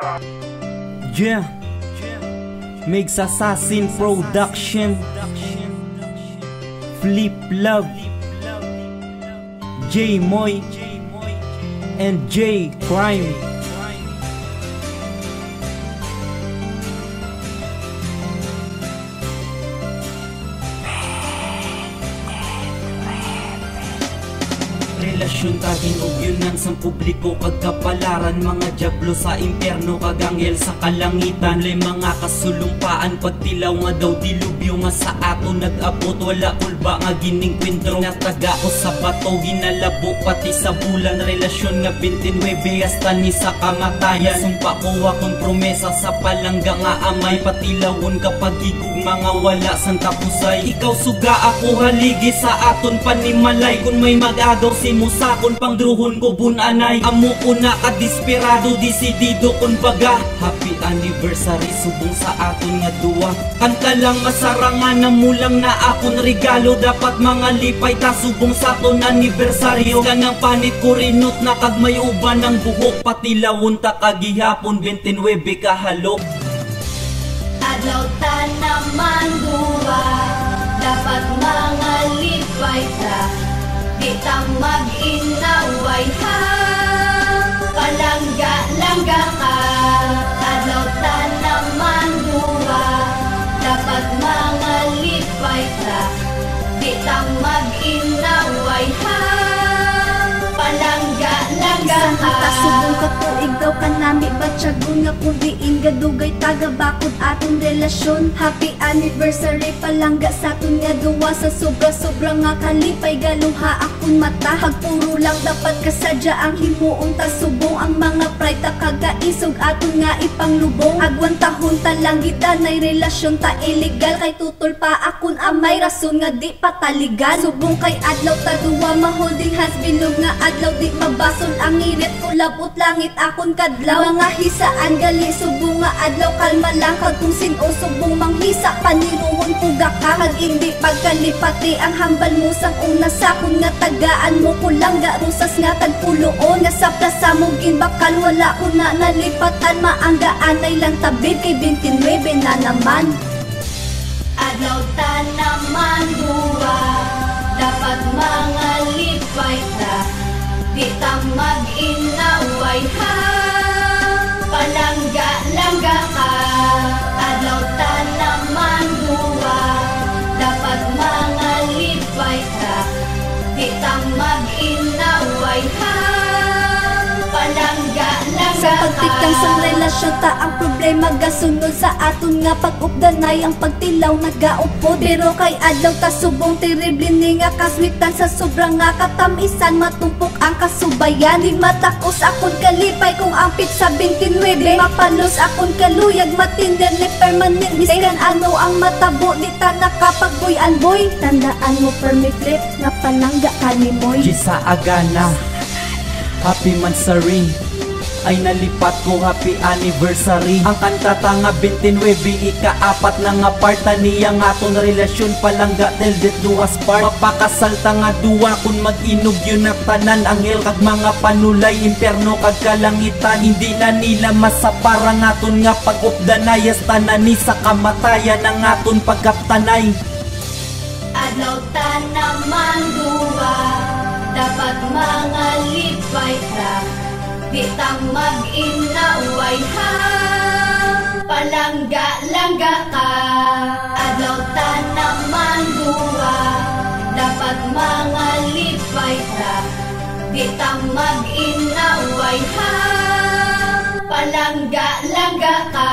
Yeah, Mix Assassin Production, Flip Love, J Moy, and J Crime. Relasyon kaginog yun ang sang publiko, pagkapalaran mga diablo sa impyerno, kagangel sa kalangitan. Lay mga kasulumpaan, pagtilaw nga daw dilubyo nga sa ato nag-abot. Wala kulba nga gining kwentro nga taga ko sa bato, ginalabo pati sa bulan. Relasyon nga 29 hasta ni sa kamatayan. Sumpa ko akong promesa sa palangga nga amay, patilawon kapag higug mga wala sang tapusay. Ikaw suga ako haligi sa aton panimalay, kung may mag-agaw si musakon pang druhon ko bunanay. Amo ko na kadesperado, desidido kun baga. Happy anniversary subong sa aton nga duwa. Kanta lang masarangan na mulang na akon regalo. Dapat mga lipay ta subong sa aton anibersaryo. Kanang panit ko rinot na kag may uban ng buhok, patilawon ta kagihapon 29 kahalok. Adlaw ta naman duwa, dapat mga lipay ta, di ta mag-inaway ha. Palangga-langga ka. Adlaw ta naman duwa, dapat mga lipay ta, di ta mag-inaway ha. Palangga-langga ka. Subong ka tuig daw ka nami batyagon nga kung diin gadugay taga bakod atong relasyon. Happy anniversary palangga sa aton nga duwa, sa sobra-sobra nga kalipay galuha akong mata. Pagpuro lang dapat kasadya ang himuon ta subong, ang mga pride ta kagaisog aton nga ipanglubong. Agwan tahon ta lang gitanay relasyon ta illegal, kay tutol pa akon amay rason nga di pataligan. Subong kay adlaw ta duwa ma-holding hands, bilog nga adlaw di mabason ang init, kulabot langit akon kadlaw. Mga hisaan gali subong nga adlaw, kalma lang kag kung sin-o subong manghisa paniruhon puga ka. Kag hindi pagkalipati ang hambal mo sang una sakon nga tagaan mo, kulangga rusas nga tagpuloon. Nga sa plaza mo ginbakal wala ko na nalipatan, maanggaan ay lang tabid kay 29 na naman. Adlaw ta naman duwa, dapat mga lipay ta, di ta mag-inaway ha. Palangga-langga ka. Adlaw ta naman duwa, dapat mga lipay ta, di ta mag-inaway ha. Palangga-langga sa pagtikang sa relasyon ta ang problema gasunod sa aton nga pag-updanay, ang pagtilaw nagaupod. Pero kay adlaw ta subong terrible ni nga kaswitan, sa sobrang nga katamisan matumpok ang kasubayan. Di matakos akon kalipay kung ampit sa 29, mapalos akon kaluyag matinder ni permanent miskan ano ang matabo, di ta nakapagbuyan boy. Tandaan mo permiflip nga palangga ka ni Moy. Gisa Agana, happy mansari ay nalipat ko, happy anniversary. Ang kanta ta nga 29 ika-apat na nga parta niya nga aton relasyon, palangga tel det duwas part. Mapakasal ta nga duwa kung mag-inog yun na tanan, anghel kag mga panulay, impyerno kag kalangitan. Hindi na nila masapara nga aton nga pag-updanay, hasta na ni sa kamatayan ang aton pagkaptanay. Adlaw ta naman duwa, dapat mga lipay ta, di ta mag-inaway ha. Palangga-langga ka. Adlaw ta naman duwa, dapat mga lipay ta, di ta mag-inaway ha. Palangga-langga ka.